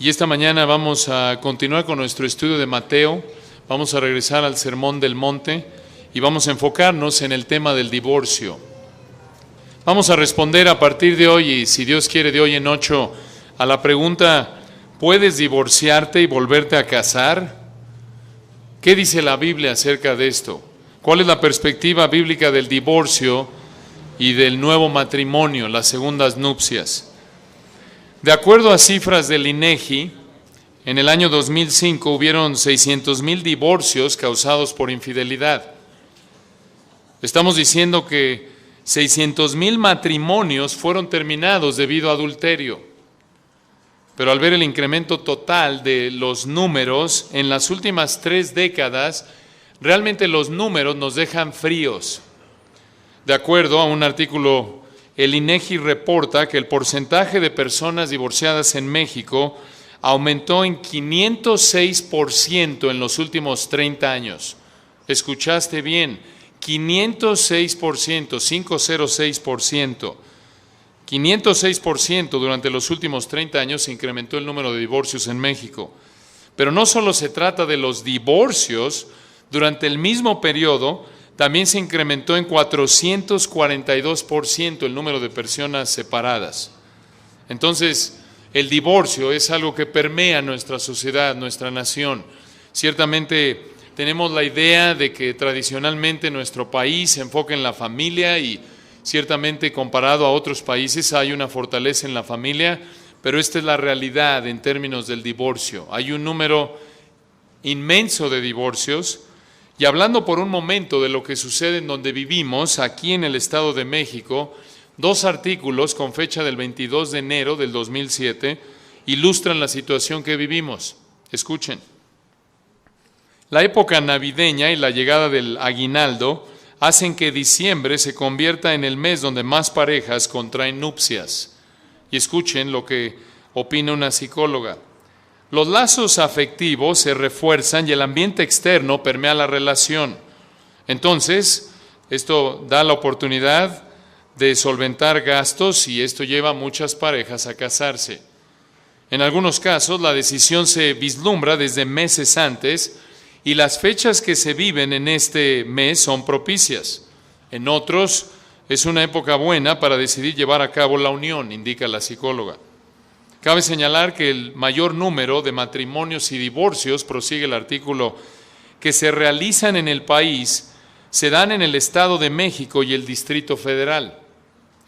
Y esta mañana vamos a continuar con nuestro estudio de Mateo, vamos a regresar al Sermón del Monte y vamos a enfocarnos en el tema del divorcio. Vamos a responder a partir de hoy, y si Dios quiere de hoy en 8, a la pregunta: ¿puedes divorciarte y volverte a casar? ¿Qué dice la Biblia acerca de esto? ¿Cuál es la perspectiva bíblica del divorcio y del nuevo matrimonio, las segundas nupcias? De acuerdo a cifras del INEGI, en el año 2005 hubieron 600,000 divorcios causados por infidelidad. Estamos diciendo que 600,000 matrimonios fueron terminados debido a adulterio. Pero al ver el incremento total de los números en las últimas 3 décadas, realmente los números nos dejan fríos. De acuerdo a un artículo, el INEGI reporta que el porcentaje de personas divorciadas en México aumentó en 506% en los últimos 30 años. ¿Escuchaste bien? 506%, 506%. 506% durante los últimos 30 años se incrementó el número de divorcios en México. Pero no solo se trata de los divorcios, durante el mismo periodo también se incrementó en 442% el número de personas separadas. Entonces, el divorcio es algo que permea nuestra sociedad, nuestra nación. Ciertamente tenemos la idea de que tradicionalmente nuestro país se enfoca en la familia y ciertamente comparado a otros países hay una fortaleza en la familia, pero esta es la realidad en términos del divorcio. Hay un número inmenso de divorcios. Y hablando por un momento de lo que sucede en donde vivimos, aquí en el Estado de México, 2 artículos con fecha del 22 de enero del 2007 ilustran la situación que vivimos. Escuchen. La época navideña y la llegada del aguinaldo hacen que diciembre se convierta en el mes donde más parejas contraen nupcias. Y escuchen lo que opina una psicóloga. Los lazos afectivos se refuerzan y el ambiente externo permea la relación. Entonces, esto da la oportunidad de solventar gastos y esto lleva a muchas parejas a casarse. En algunos casos, la decisión se vislumbra desde meses antes y las fechas que se viven en este mes son propicias. En otros, es una época buena para decidir llevar a cabo la unión, indica la psicóloga. Cabe señalar que el mayor número de matrimonios y divorcios, prosigue el artículo, que se realizan en el país, se dan en el Estado de México y el Distrito Federal.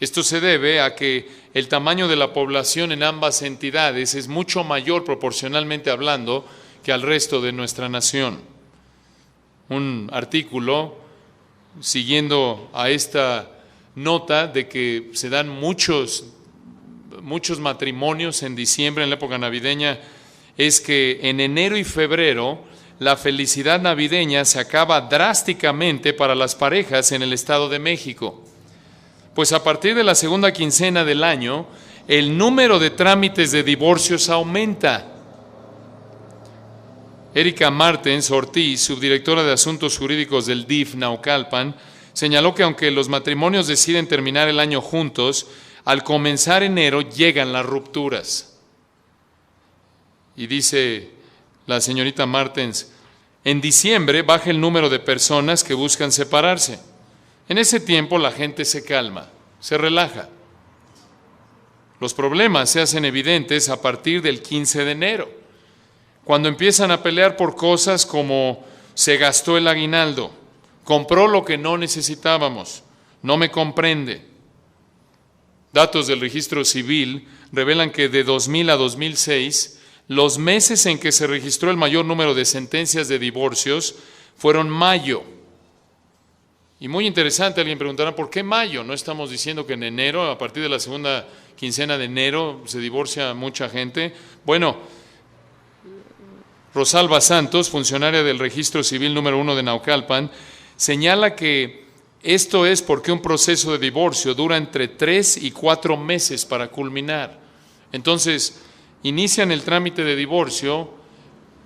Esto se debe a que el tamaño de la población en ambas entidades es mucho mayor proporcionalmente hablando que al resto de nuestra nación. Un artículo, siguiendo a esta nota de que se dan muchos matrimonios en diciembre, en la época navideña, es que en enero y febrero la felicidad navideña se acaba drásticamente para las parejas en el Estado de México. Pues a partir de la segunda quincena del año, el número de trámites de divorcios aumenta. Erika Martens Ortiz, subdirectora de Asuntos Jurídicos del DIF Naucalpan, señaló que aunque los matrimonios deciden terminar el año juntos, al comenzar enero llegan las rupturas. Y dice la señorita Martens, en diciembre baja el número de personas que buscan separarse. En ese tiempo la gente se calma, se relaja. Los problemas se hacen evidentes a partir del 15 de enero, cuando empiezan a pelear por cosas como se gastó el aguinaldo, compró lo que no necesitábamos, no me comprende. Datos del registro civil revelan que de 2000 a 2006, los meses en que se registró el mayor número de sentencias de divorcios fueron mayo. Y muy interesante, alguien preguntará, ¿por qué mayo? No estamos diciendo que en enero, a partir de la segunda quincena de enero, se divorcia mucha gente. Bueno, Rosalba Santos, funcionaria del registro civil número 1 de Naucalpan, señala que esto es porque un proceso de divorcio dura entre 3 y 4 meses para culminar. Entonces, inician el trámite de divorcio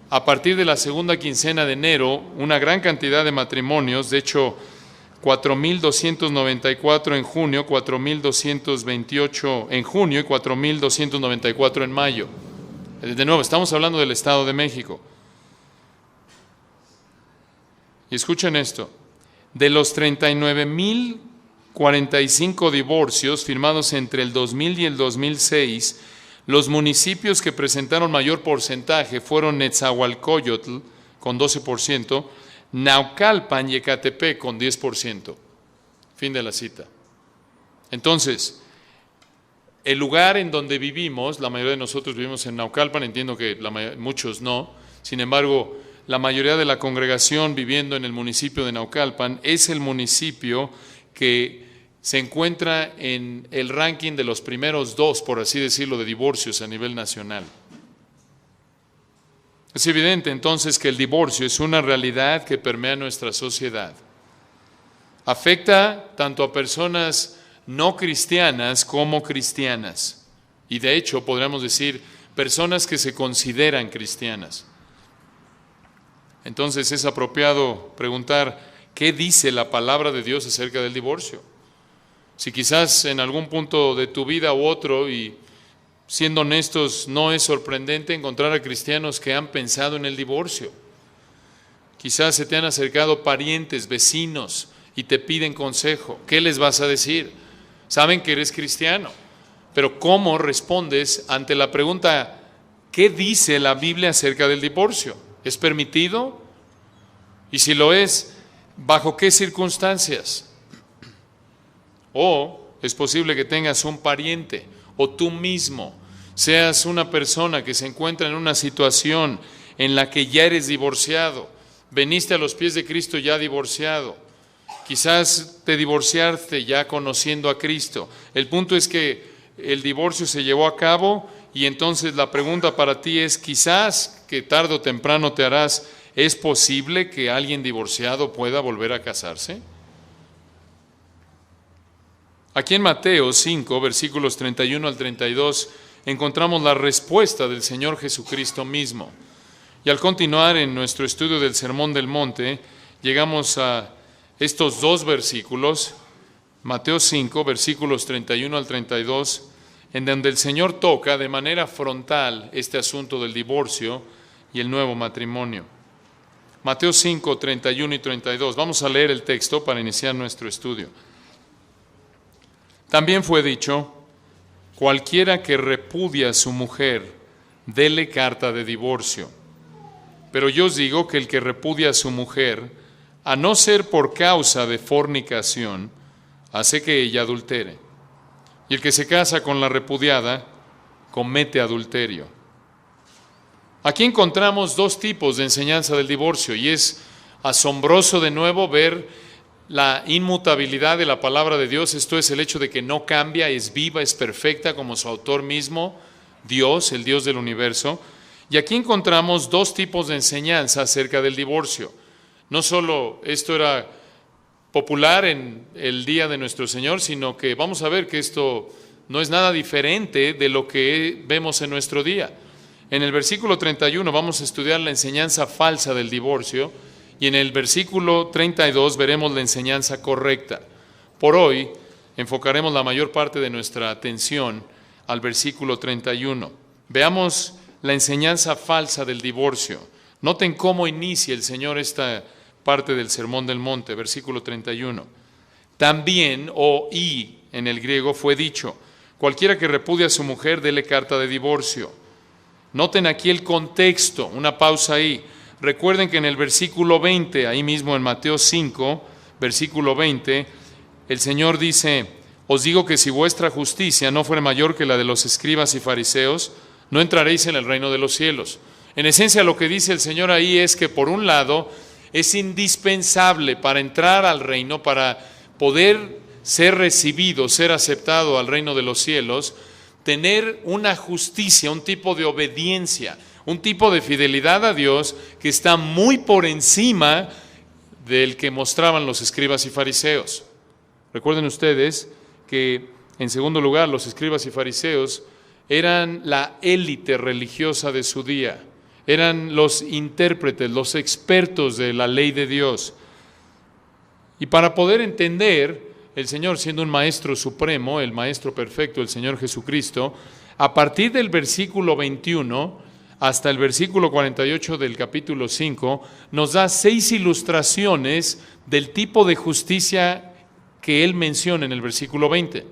a partir de la segunda quincena de enero, una gran cantidad de matrimonios, de hecho, 4,294 en junio, 4,228 en junio y 4,294 en mayo. De nuevo, estamos hablando del Estado de México. Y escuchen esto, de los 39,045 divorcios firmados entre el 2000 y el 2006, los municipios que presentaron mayor porcentaje fueron Netzahualcóyotl con 12%, Naucalpan y Ecatepec con 10%. Fin de la cita. Entonces, el lugar en donde vivimos, la mayoría de nosotros vivimos en Naucalpan, entiendo que muchos no, sin embargo, la mayoría de la congregación viviendo en el municipio de Naucalpan es el municipio que se encuentra en el ranking de los primeros 2, por así decirlo, de divorcios a nivel nacional. Es evidente entonces que el divorcio es una realidad que permea nuestra sociedad. Afecta tanto a personas no cristianas como cristianas. Y de hecho, podríamos decir, personas que se consideran cristianas. Entonces es apropiado preguntar, ¿qué dice la palabra de Dios acerca del divorcio? Si quizás en algún punto de tu vida u otro, y siendo honestos, no es sorprendente encontrar a cristianos que han pensado en el divorcio. Quizás se te han acercado parientes, vecinos, y te piden consejo. ¿Qué les vas a decir? Saben que eres cristiano, pero ¿cómo respondes ante la pregunta, ¿qué dice la Biblia acerca del divorcio? ¿Es permitido? Y si lo es, ¿bajo qué circunstancias? O es posible que tengas un pariente o tú mismo seas una persona que se encuentra en una situación en la que ya eres divorciado, veniste a los pies de Cristo ya divorciado, quizás te divorciaste ya conociendo a Cristo. El punto es que el divorcio se llevó a cabo y entonces la pregunta para ti es, quizás que tarde o temprano te harás, ¿es posible que alguien divorciado pueda volver a casarse? Aquí en Mateo 5, versículos 31 al 32, encontramos la respuesta del Señor Jesucristo mismo. Y al continuar en nuestro estudio del Sermón del Monte, llegamos a estos dos versículos, Mateo 5, versículos 31 al 32, en donde el Señor toca de manera frontal este asunto del divorcio y el nuevo matrimonio. Mateo 5, 31 y 32. Vamos a leer el texto para iniciar nuestro estudio. También fue dicho, cualquiera que repudia a su mujer, dele carta de divorcio. Pero yo os digo que el que repudia a su mujer, a no ser por causa de fornicación, hace que ella adultere. Y el que se casa con la repudiada, comete adulterio. Aquí encontramos dos tipos de enseñanza del divorcio, y es asombroso de nuevo ver la inmutabilidad de la palabra de Dios. Esto es el hecho de que no cambia, es viva, es perfecta como su autor mismo, Dios, el Dios del universo. Y aquí encontramos dos tipos de enseñanza acerca del divorcio. No solo esto era popular en el día de nuestro Señor, sino que vamos a ver que esto no es nada diferente de lo que vemos en nuestro día. En el versículo 31 vamos a estudiar la enseñanza falsa del divorcio y en el versículo 32 veremos la enseñanza correcta. Por hoy enfocaremos la mayor parte de nuestra atención al versículo 31. Veamos la enseñanza falsa del divorcio. Noten cómo inicia el Señor esta parte del Sermón del Monte, versículo 31. También, y en el griego fue dicho, cualquiera que repudie a su mujer, dele carta de divorcio. Noten aquí el contexto, una pausa ahí. Recuerden que en el versículo 20, ahí mismo en Mateo 5, versículo 20, el Señor dice, os digo que si vuestra justicia no fuera mayor que la de los escribas y fariseos, no entraréis en el reino de los cielos. En esencia lo que dice el Señor ahí es que por un lado es indispensable para entrar al reino, para poder ser recibido, ser aceptado al reino de los cielos, tener una justicia, un tipo de obediencia, un tipo de fidelidad a Dios que está muy por encima del que mostraban los escribas y fariseos. Recuerden ustedes que, en segundo lugar, los escribas y fariseos eran la élite religiosa de su día. Eran los intérpretes, los expertos de la ley de Dios. Y para poder entender, el Señor siendo un maestro supremo, el maestro perfecto, el Señor Jesucristo, a partir del versículo 21, hasta el versículo 48 del capítulo 5, nos da 6 ilustraciones del tipo de justicia que él menciona en el versículo 20.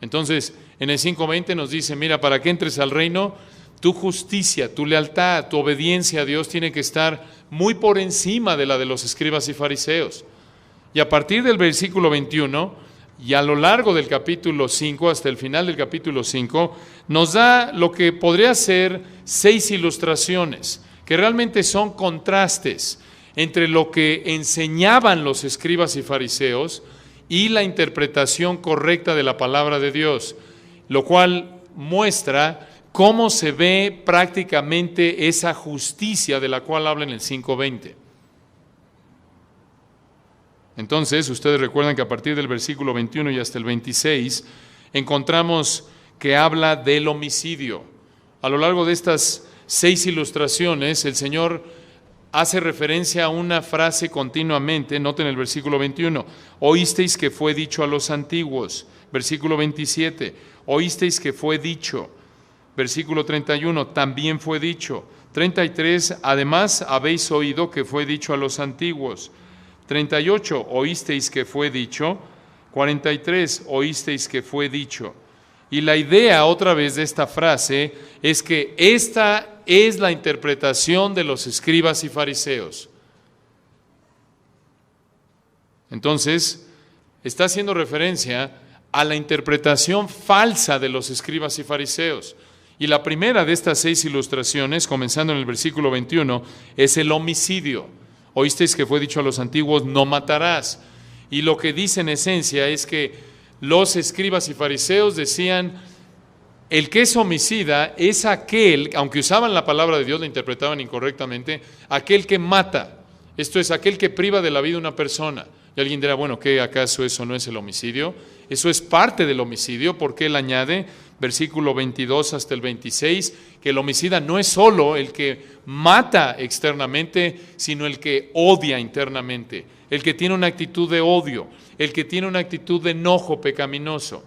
Entonces, en el 5:20 nos dice, mira, para que entres al reino, tu justicia, tu lealtad, tu obediencia a Dios tiene que estar muy por encima de la de los escribas y fariseos. Y a partir del versículo 21, y a lo largo del capítulo 5, hasta el final del capítulo 5, nos da lo que podría ser 6 ilustraciones, que realmente son contrastes entre lo que enseñaban los escribas y fariseos y la interpretación correcta de la palabra de Dios, lo cual muestra cómo se ve prácticamente esa justicia de la cual habla en el 5:20. Entonces, ustedes recuerdan que a partir del versículo 21 y hasta el 26, encontramos que habla del homicidio. A lo largo de estas 6 ilustraciones, el Señor hace referencia a una frase continuamente. Noten el versículo 21, oísteis que fue dicho a los antiguos. Versículo 27, oísteis que fue dicho. Versículo 31, también fue dicho. 33, además habéis oído que fue dicho a los antiguos. 38, oísteis que fue dicho. 43, oísteis que fue dicho. Y la idea otra vez de esta frase es que esta es la interpretación de los escribas y fariseos. Entonces, está haciendo referencia a la interpretación falsa de los escribas y fariseos. Y la primera de estas 6 ilustraciones, comenzando en el versículo 21, es el homicidio. Oísteis que fue dicho a los antiguos, no matarás. Y lo que dice en esencia es que los escribas y fariseos decían, el que es homicida es aquel, aunque usaban la palabra de Dios, la interpretaban incorrectamente, aquel que mata. Esto es, aquel que priva de la vida a una persona. Y alguien dirá, bueno, ¿qué acaso eso no es el homicidio? Eso es parte del homicidio, porque él añade, versículo 22 hasta el 26, que el homicida no es solo el que mata externamente, sino el que odia internamente, el que tiene una actitud de odio, el que tiene una actitud de enojo pecaminoso.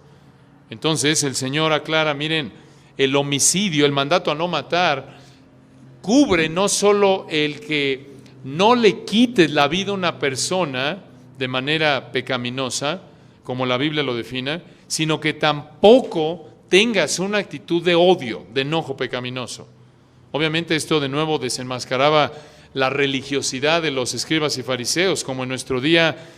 Entonces el Señor aclara, miren, el homicidio, el mandato a no matar, cubre no solo el que no le quites la vida a una persona de manera pecaminosa, como la Biblia lo define, sino que tampoco tengas una actitud de odio, de enojo pecaminoso. Obviamente esto de nuevo desenmascaraba la religiosidad de los escribas y fariseos, como en nuestro día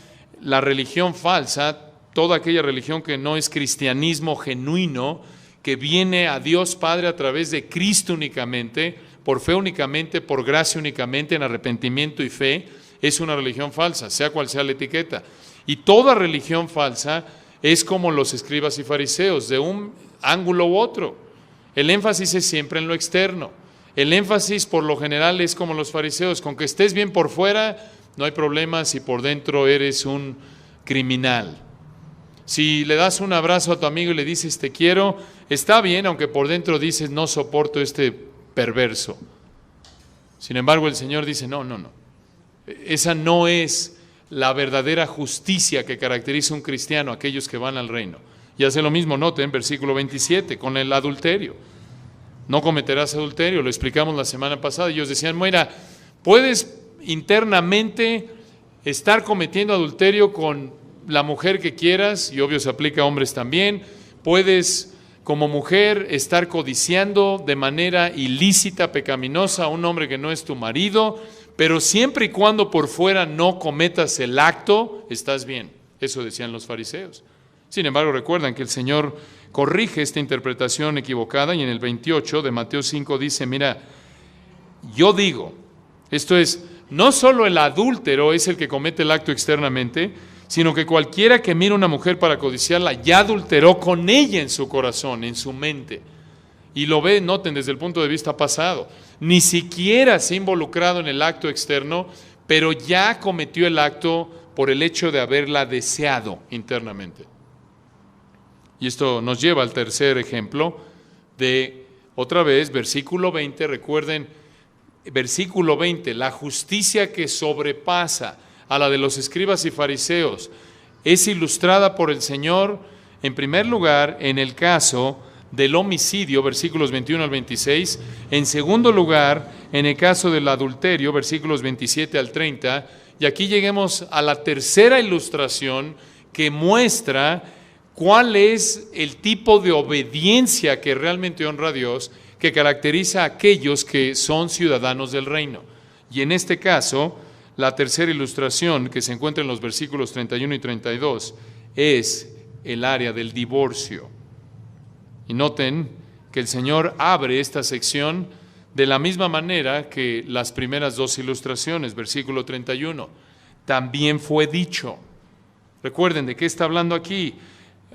la religión falsa, toda aquella religión que no es cristianismo genuino, que viene a Dios Padre a través de Cristo únicamente, por fe únicamente, por gracia únicamente, en arrepentimiento y fe, es una religión falsa, sea cual sea la etiqueta. Y toda religión falsa es como los escribas y fariseos, de un ángulo u otro. El énfasis es siempre en lo externo. El énfasis por lo general es como los fariseos, con que estés bien por fuera, no hay problema si por dentro eres un criminal. Si le das un abrazo a tu amigo y le dices te quiero, está bien, aunque por dentro dices no soporto este perverso. Sin embargo, el Señor dice no. Esa no es la verdadera justicia que caracteriza a un cristiano, aquellos que van al reino. Y hace lo mismo, noten, versículo 27, con el adulterio. No cometerás adulterio, lo explicamos la semana pasada. Ellos decían, mira, puedes internamente estar cometiendo adulterio con la mujer que quieras, y obvio se aplica a hombres también. Puedes, como mujer, estar codiciando de manera ilícita, pecaminosa a un hombre que no es tu marido, pero siempre y cuando por fuera no cometas el acto, estás bien. Eso decían los fariseos. Sin embargo, recuerdan que el Señor corrige esta interpretación equivocada y en el 28 de Mateo 5 dice, mira, yo digo, esto es, no solo el adúltero es el que comete el acto externamente, sino que cualquiera que mira a una mujer para codiciarla ya adulteró con ella en su corazón, en su mente. Y lo ve, noten, desde el punto de vista pasado. Ni siquiera se ha involucrado en el acto externo, pero ya cometió el acto por el hecho de haberla deseado internamente. Y esto nos lleva al tercer ejemplo de, otra vez, versículo 20. Recuerden, versículo 20, la justicia que sobrepasa a la de los escribas y fariseos es ilustrada por el Señor, en primer lugar, en el caso del homicidio, versículos 21 al 26. En segundo lugar, en el caso del adulterio, versículos 27 al 30. Y aquí lleguemos a la tercera ilustración que muestra cuál es el tipo de obediencia que realmente honra a Dios, que caracteriza a aquellos que son ciudadanos del reino. Y en este caso, la tercera ilustración que se encuentra en los versículos 31 y 32 es el área del divorcio. Y noten que el Señor abre esta sección de la misma manera que las primeras dos ilustraciones, versículo 31. También fue dicho. Recuerden, ¿de qué está hablando aquí?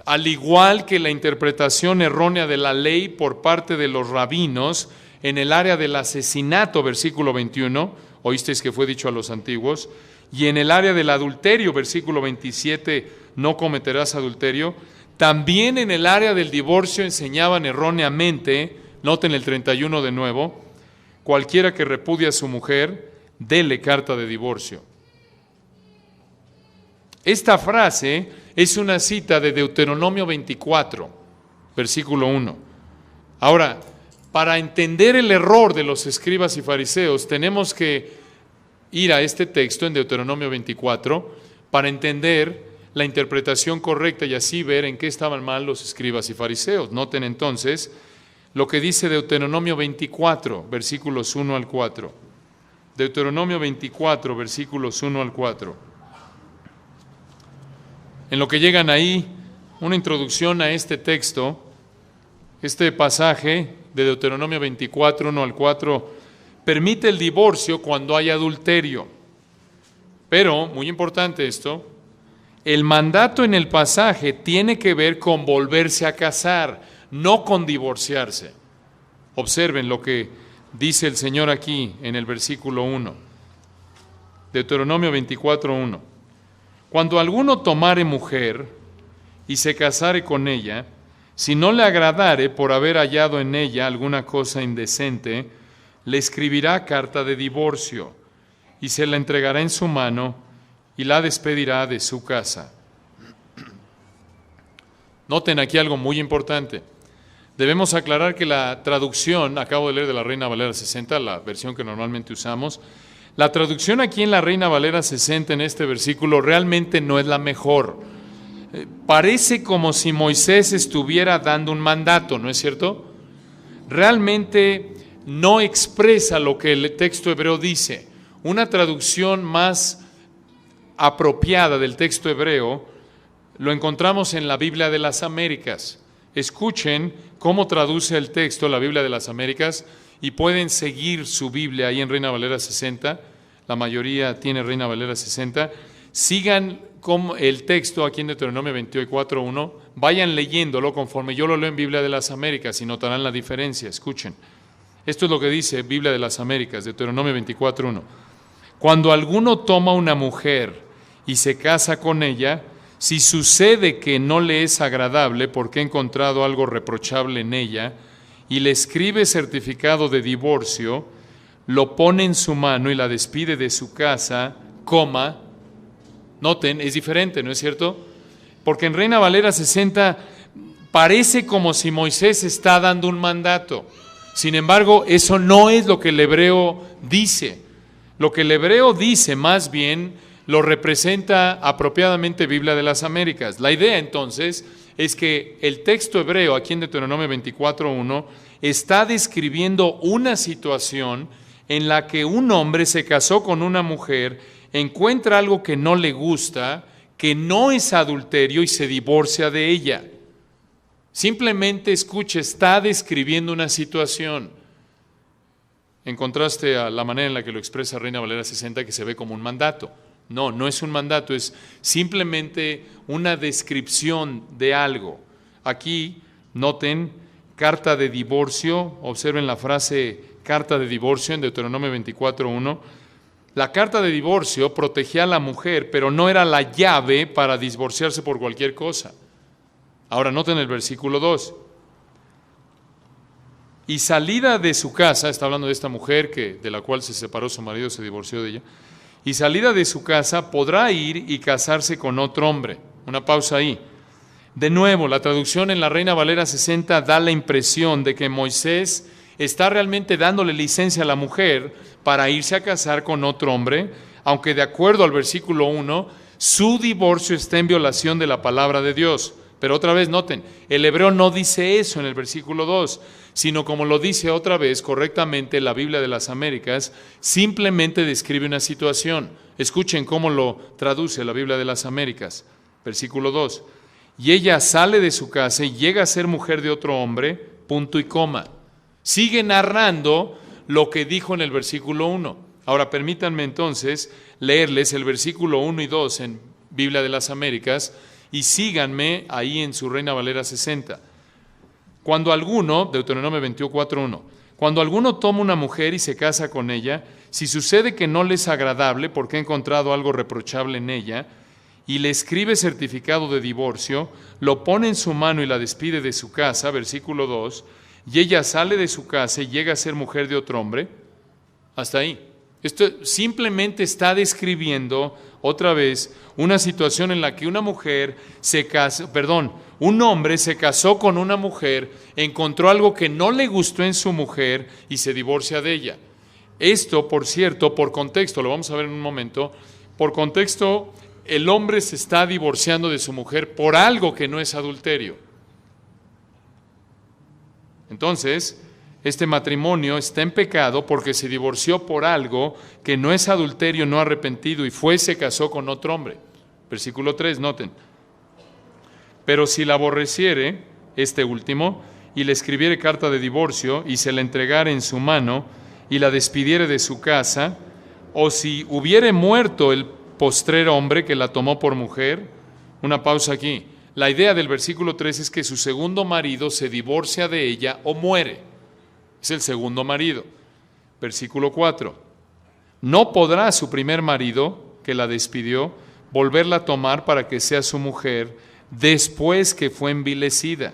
Al igual que la interpretación errónea de la ley por parte de los rabinos en el área del asesinato, versículo 21, oísteis que fue dicho a los antiguos, y en el área del adulterio, versículo 27, no cometerás adulterio, también en el área del divorcio enseñaban erróneamente, noten el 31 de nuevo, cualquiera que repudie a su mujer, dele carta de divorcio. Esta frase es una cita de Deuteronomio 24, versículo 1. Ahora, para entender el error de los escribas y fariseos, tenemos que ir a este texto en Deuteronomio 24 para entender la interpretación correcta y así ver en qué estaban mal los escribas y fariseos. Noten entonces lo que dice Deuteronomio 24, versículos 1 al 4. Deuteronomio 24, versículos 1 al 4. En lo que llegan ahí, una introducción a este texto, este pasaje de Deuteronomio 24, 1 al 4, permite el divorcio cuando hay adulterio. Pero, muy importante esto, el mandato en el pasaje tiene que ver con volverse a casar, no con divorciarse. Observen lo que dice el Señor aquí en el versículo 1. Deuteronomio 24, 1. Cuando alguno tomare mujer y se casare con ella, si no le agradare por haber hallado en ella alguna cosa indecente, le escribirá carta de divorcio y se la entregará en su mano y la despedirá de su casa. Noten aquí algo muy importante. Debemos aclarar que la traducción, acabo de leer de la Reina Valera 60, la versión que normalmente usamos, la traducción aquí en la Reina Valera 60 en este versículo realmente no es la mejor. Parece como si Moisés estuviera dando un mandato, ¿no es cierto? Realmente no expresa lo que el texto hebreo dice. Una traducción más apropiada del texto hebreo lo encontramos en la Biblia de las Américas. Escuchen cómo traduce el texto la Biblia de las Américas y pueden seguir su Biblia ahí en Reina Valera 60. La mayoría tiene Reina Valera 60. Sigan con el texto aquí en Deuteronomio 24:1. Vayan leyéndolo conforme yo lo leo en Biblia de las Américas y notarán la diferencia. Escuchen. Esto es lo que dice Biblia de las Américas, Deuteronomio 24:1. Cuando alguno toma una mujer y se casa con ella, si sucede que no le es agradable porque ha encontrado algo reprochable en ella, y le escribe certificado de divorcio, lo pone en su mano y la despide de su casa, noten, es diferente, ¿no es cierto? Porque en Reina Valera 60 parece como si Moisés está dando un mandato. Sin embargo, eso no es lo que el hebreo dice. Lo que el hebreo dice más bien lo representa apropiadamente Biblia de las Américas. La idea entonces es que el texto hebreo aquí en Deuteronomio 24:1 está describiendo una situación en la que un hombre se casó con una mujer, encuentra algo que no le gusta, que no es adulterio y se divorcia de ella. Simplemente escuche, está describiendo una situación. En contraste a la manera en la que lo expresa Reina Valera 60, que se ve como un mandato. No, no es un mandato, es simplemente una descripción de algo. Aquí, noten, carta de divorcio, observen la frase carta de divorcio en Deuteronomio 24:1. La carta de divorcio protegía a la mujer, pero no era la llave para divorciarse por cualquier cosa. Ahora noten el versículo 2. Y salida de su casa, está hablando de esta mujer de la cual se separó su marido, se divorció de ella, y salida de su casa podrá ir y casarse con otro hombre. Una pausa ahí. De nuevo, la traducción en la Reina Valera 60 da la impresión de que Moisés está realmente dándole licencia a la mujer para irse a casar con otro hombre, aunque de acuerdo al versículo 1, su divorcio está en violación de la palabra de Dios. Pero otra vez noten, el hebreo no dice eso en el versículo 2, sino como lo dice otra vez correctamente la Biblia de las Américas, simplemente describe una situación. Escuchen cómo lo traduce la Biblia de las Américas. Versículo 2. Y ella sale de su casa y llega a ser mujer de otro hombre, punto y coma. Sigue narrando lo que dijo en el versículo 1. Ahora permítanme entonces leerles el versículo 1 y 2 en Biblia de las Américas y síganme ahí en su Reina Valera 60. Cuando alguno, Deuteronomio 24:1, cuando alguno toma una mujer y se casa con ella, si sucede que no le es agradable porque ha encontrado algo reprochable en ella, y le escribe certificado de divorcio, lo pone en su mano y la despide de su casa, versículo 2, y ella sale de su casa y llega a ser mujer de otro hombre, hasta ahí. Esto simplemente está describiendo otra vez una situación en la que una mujer un hombre se casó con una mujer, encontró algo que no le gustó en su mujer y se divorcia de ella. Esto, por cierto, por contexto, lo vamos a ver en un momento, por contexto, el hombre se está divorciando de su mujer por algo que no es adulterio. Entonces, este matrimonio está en pecado porque se divorció por algo que no es adulterio, no arrepentido, y se casó con otro hombre. Versículo 3, noten. Pero si la aborreciere, este último, y le escribiere carta de divorcio, y se la entregare en su mano, y la despidiere de su casa, o si hubiere muerto el postrer hombre que la tomó por mujer, una pausa aquí. La idea del versículo 3 es que su segundo marido se divorcia de ella o muere. Es el segundo marido. Versículo 4. No podrá su primer marido, que la despidió, volverla a tomar para que sea su mujer después que fue envilecida,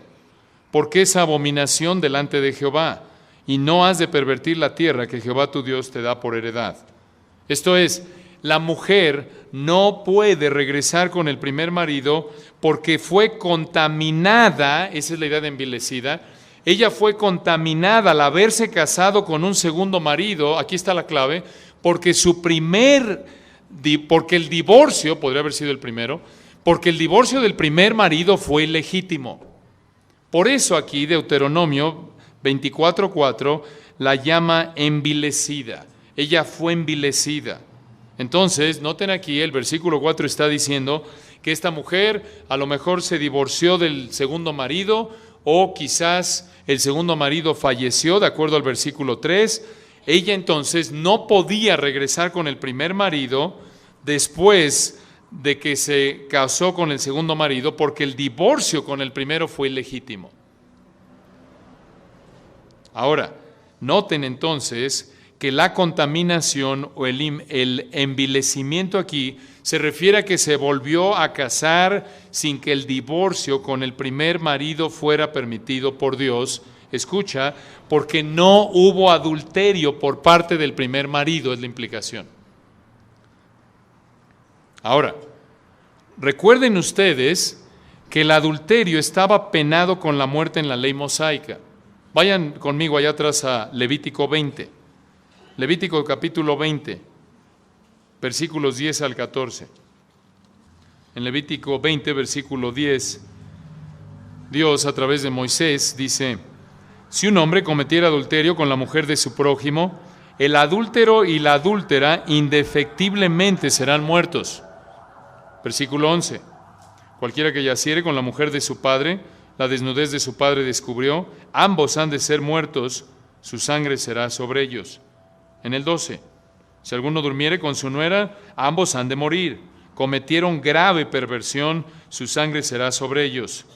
porque es abominación delante de Jehová, y no has de pervertir la tierra que Jehová tu Dios te da por heredad. Esto es, la mujer no puede regresar con el primer marido porque fue contaminada, esa es la idea de envilecida, ella fue contaminada al haberse casado con un segundo marido, aquí está la clave, porque el divorcio, podría haber sido el primero, porque el divorcio del primer marido fue ilegítimo. Por eso aquí Deuteronomio 24:4 la llama envilecida, ella fue envilecida. Entonces, noten aquí, el versículo 4 está diciendo que esta mujer a lo mejor se divorció del segundo marido o quizás el segundo marido falleció, de acuerdo al versículo 3. Ella entonces no podía regresar con el primer marido después de que se casó con el segundo marido porque el divorcio con el primero fue ilegítimo. Ahora, noten entonces que la contaminación o el envilecimiento aquí se refiere a que se volvió a casar sin que el divorcio con el primer marido fuera permitido por Dios. Escucha, porque no hubo adulterio por parte del primer marido, es la implicación. Ahora, recuerden ustedes que el adulterio estaba penado con la muerte en la ley mosaica. Vayan conmigo allá atrás a Levítico 20. Levítico capítulo 20, versículos 10 al 14. En Levítico 20, versículo 10, Dios a través de Moisés dice: si un hombre cometiera adulterio con la mujer de su prójimo, el adúltero y la adúltera indefectiblemente serán muertos. Versículo 11. Cualquiera que yaciere con la mujer de su padre, la desnudez de su padre descubrió, ambos han de ser muertos, su sangre será sobre ellos. En el 12, si alguno durmiere con su nuera, ambos han de morir. Cometieron grave perversión, su sangre será sobre ellos.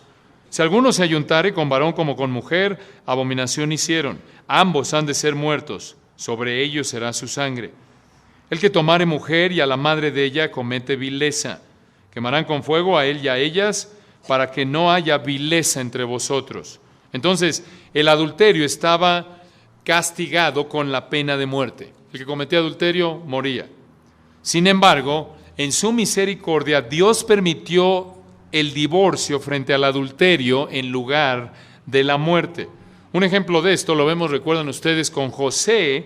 Si alguno se ayuntare con varón como con mujer, abominación hicieron. Ambos han de ser muertos, sobre ellos será su sangre. El que tomare mujer y a la madre de ella comete vileza. Quemarán con fuego a él y a ellas, para que no haya vileza entre vosotros. Entonces, el adulterio estaba castigado con la pena de muerte. El que cometía adulterio moría. Sin embargo, en su misericordia, Dios permitió el divorcio frente al adulterio en lugar de la muerte. Un ejemplo de esto lo vemos, recuerdan ustedes, con José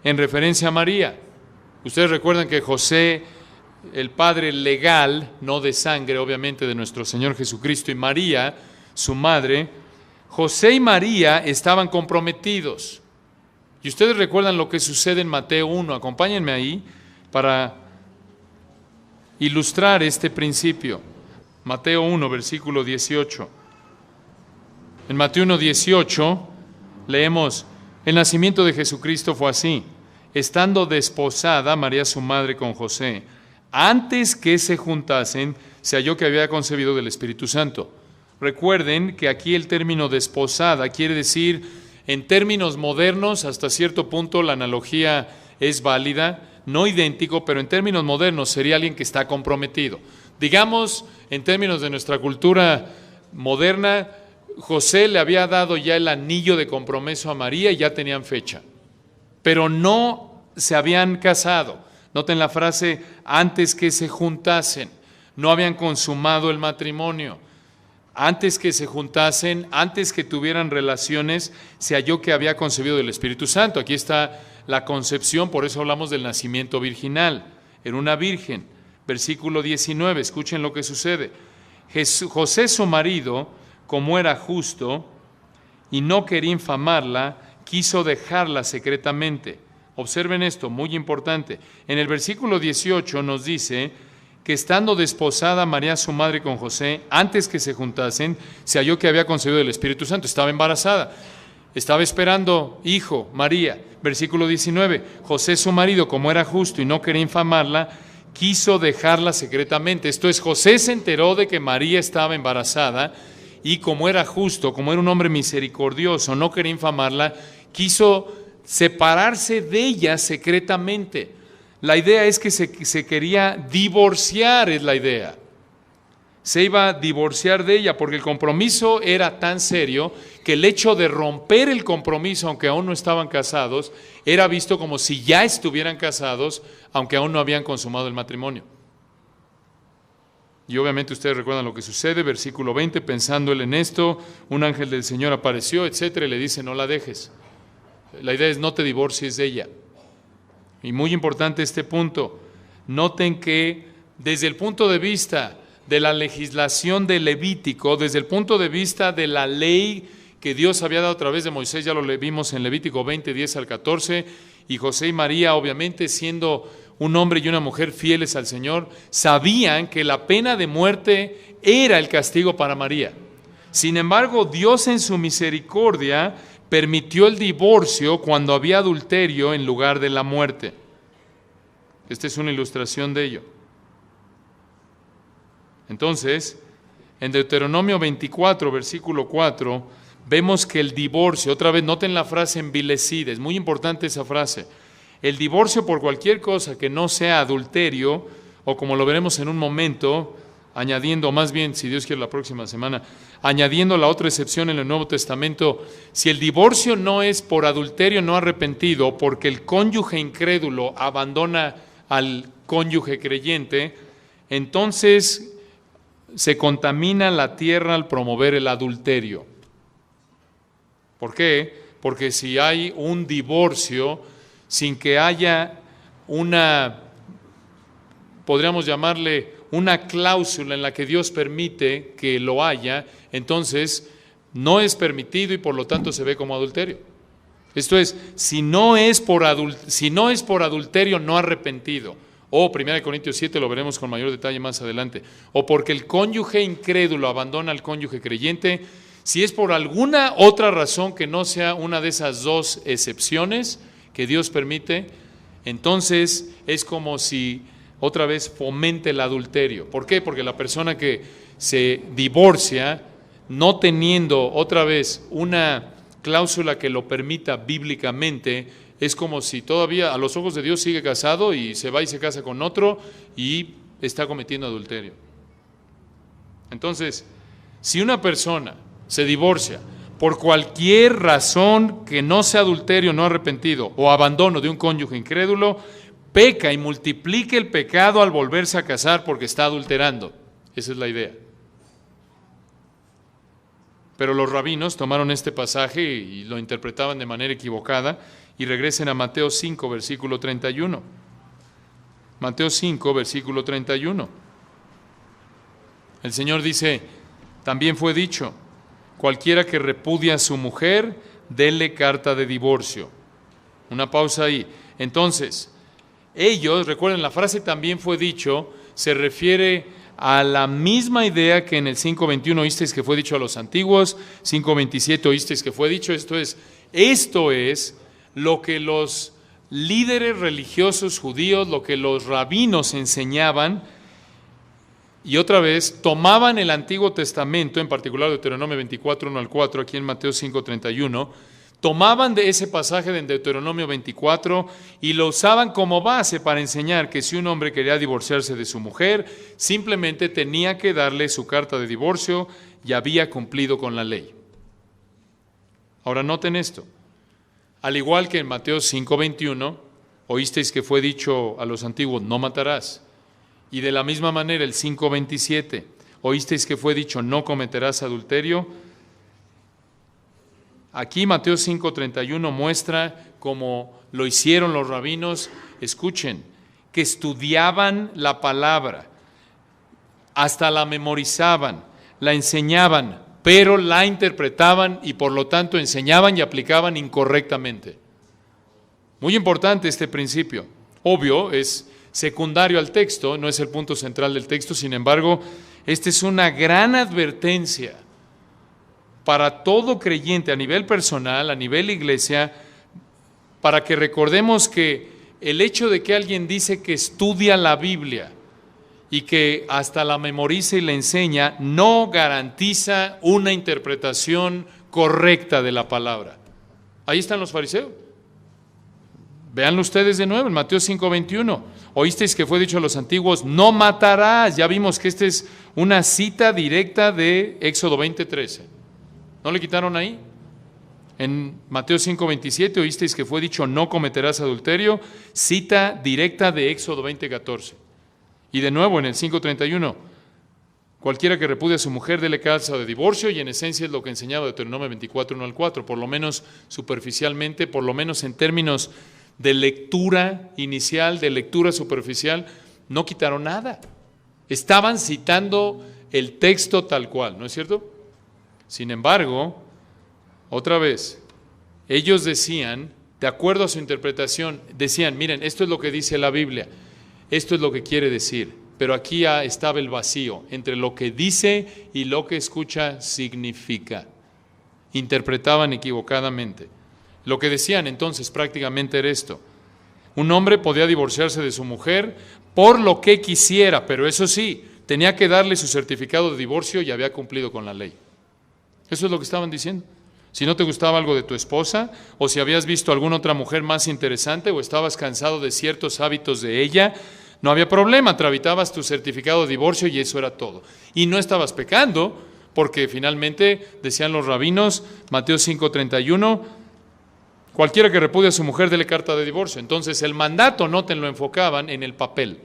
en referencia a María. Ustedes recuerdan que José, el padre legal, no de sangre, obviamente, de nuestro Señor Jesucristo, y María, su madre, José y María estaban comprometidos. Y ustedes recuerdan lo que sucede en Mateo 1. Acompáñenme ahí para ilustrar este principio. Mateo 1, versículo 18. En Mateo 1, 18 leemos: el nacimiento de Jesucristo fue así. Estando desposada María su madre con José, antes que se juntasen, se halló que había concebido del Espíritu Santo. Recuerden que aquí el término desposada quiere decir, en términos modernos, hasta cierto punto la analogía es válida, no idéntico, pero en términos modernos sería alguien que está comprometido. Digamos, en términos de nuestra cultura moderna, José le había dado ya el anillo de compromiso a María y ya tenían fecha, pero no se habían casado. Noten la frase, antes que se juntasen, no habían consumado el matrimonio. Antes que se juntasen, antes que tuvieran relaciones, se halló que había concebido del Espíritu Santo. Aquí está la concepción, por eso hablamos del nacimiento virginal. Era una virgen. Versículo 19, escuchen lo que sucede. José su marido, como era justo y no quería infamarla, quiso dejarla secretamente. Observen esto, muy importante. En el versículo 18 nos dice que estando desposada María su madre con José, antes que se juntasen, se halló que había concebido del Espíritu Santo. Estaba embarazada, estaba esperando hijo, María. Versículo 19, José su marido, como era justo y no quería infamarla, quiso dejarla secretamente. Esto es, José se enteró de que María estaba embarazada y como era justo, como era un hombre misericordioso, no quería infamarla, quiso separarse de ella secretamente. La idea es que se quería divorciar, es la idea. Se iba a divorciar de ella porque el compromiso era tan serio que el hecho de romper el compromiso, aunque aún no estaban casados, era visto como si ya estuvieran casados, aunque aún no habían consumado el matrimonio. Y obviamente ustedes recuerdan lo que sucede, versículo 20, pensando él en esto, un ángel del Señor apareció, etcétera, y le dice, no la dejes. La idea es no te divorcies de ella. Y muy importante este punto, noten que desde el punto de vista de la legislación de Levítico, desde el punto de vista de la ley que Dios había dado a través de Moisés, ya lo vimos en Levítico 20, 10 al 14, y José y María, obviamente siendo un hombre y una mujer fieles al Señor, sabían que la pena de muerte era el castigo para María. Sin embargo, Dios en su misericordia permitió el divorcio cuando había adulterio en lugar de la muerte. Esta es una ilustración de ello. Entonces, en Deuteronomio 24, versículo 4, vemos que el divorcio, otra vez noten la frase envilecida, es muy importante esa frase. El divorcio por cualquier cosa que no sea adulterio, o como lo veremos en un momento, añadiendo, más bien, si Dios quiere la próxima semana, añadiendo la otra excepción en el Nuevo Testamento, si el divorcio no es por adulterio no arrepentido, porque el cónyuge incrédulo abandona al cónyuge creyente, entonces se contamina la tierra al promover el adulterio. ¿Por qué? Porque si hay un divorcio sin que haya una, podríamos llamarle una cláusula en la que Dios permite que lo haya, entonces no es permitido y por lo tanto se ve como adulterio. Esto es, si no es por adulterio no arrepentido, o 1 Corintios 7 lo veremos con mayor detalle más adelante, o porque el cónyuge incrédulo abandona al cónyuge creyente, si es por alguna otra razón que no sea una de esas dos excepciones que Dios permite, entonces es como si otra vez fomente el adulterio. ¿Por qué? Porque la persona que se divorcia, no teniendo otra vez una cláusula que lo permita bíblicamente, es como si todavía a los ojos de Dios sigue casado y se va y se casa con otro y está cometiendo adulterio. Entonces, si una persona se divorcia por cualquier razón que no sea adulterio no arrepentido o abandono de un cónyuge incrédulo, peca y multiplica el pecado al volverse a casar porque está adulterando. Esa es la idea. Pero los rabinos tomaron este pasaje y lo interpretaban de manera equivocada, y regresen a Mateo 5, versículo 31. Mateo 5, versículo 31. El Señor dice, también fue dicho, cualquiera que repudia a su mujer, déle carta de divorcio. Una pausa ahí. Entonces, ellos, recuerden, la frase también fue dicho, se refiere a la misma idea que en el 5.21 oísteis que fue dicho a los antiguos, 5.27 oísteis que fue dicho. Esto es lo que los líderes religiosos judíos, lo que los rabinos enseñaban, y otra vez tomaban el Antiguo Testamento, en particular Deuteronomio 24, 1 al 4, aquí en Mateo 5.31, tomaban de ese pasaje de Deuteronomio 24 y lo usaban como base para enseñar que si un hombre quería divorciarse de su mujer, simplemente tenía que darle su carta de divorcio y había cumplido con la ley. Ahora noten esto. Al igual que en Mateo 5.21, oísteis que fue dicho a los antiguos, no matarás. Y de la misma manera el 5.27, oísteis que fue dicho, no cometerás adulterio. Aquí Mateo 5.31 muestra cómo lo hicieron los rabinos, escuchen, que estudiaban la palabra, hasta la memorizaban, la enseñaban, pero la interpretaban y por lo tanto enseñaban y aplicaban incorrectamente. Muy importante este principio. Obvio, es secundario al texto, no es el punto central del texto, sin embargo, esta es una gran advertencia para todo creyente a nivel personal, a nivel iglesia, para que recordemos que el hecho de que alguien dice que estudia la Biblia y que hasta la memoriza y la enseña, no garantiza una interpretación correcta de la palabra. Ahí están los fariseos. Véanlo ustedes de nuevo en Mateo 5.21. Oísteis que fue dicho a los antiguos, no matarás. Ya vimos que esta es una cita directa de Éxodo 20.13. ¿No le quitaron ahí? En Mateo 5.27 oísteis que fue dicho, no cometerás adulterio. Cita directa de Éxodo 20.14. Y de nuevo en el 5.31, cualquiera que repudie a su mujer, dele causa de divorcio, y en esencia es lo que enseñaba Deuteronomio 24, 1 al 4, por lo menos superficialmente, por lo menos en términos de lectura inicial, de lectura superficial, no quitaron nada. Estaban citando el texto tal cual, ¿no es cierto? Sin embargo, otra vez, ellos decían, de acuerdo a su interpretación, decían, miren, esto es lo que dice la Biblia, esto es lo que quiere decir, pero aquí ya estaba el vacío entre lo que dice y lo que escucha significa. Interpretaban equivocadamente. Lo que decían entonces prácticamente era esto. Un hombre podía divorciarse de su mujer por lo que quisiera, pero eso sí, tenía que darle su certificado de divorcio y había cumplido con la ley. Eso es lo que estaban diciendo. Si no te gustaba algo de tu esposa, o si habías visto alguna otra mujer más interesante, o estabas cansado de ciertos hábitos de ella, no había problema, tramitabas tu certificado de divorcio y eso era todo. Y no estabas pecando, porque finalmente, decían los rabinos, Mateo 5.31, cualquiera que repudie a su mujer, dele carta de divorcio. Entonces el mandato, noten, lo enfocaban en el papel,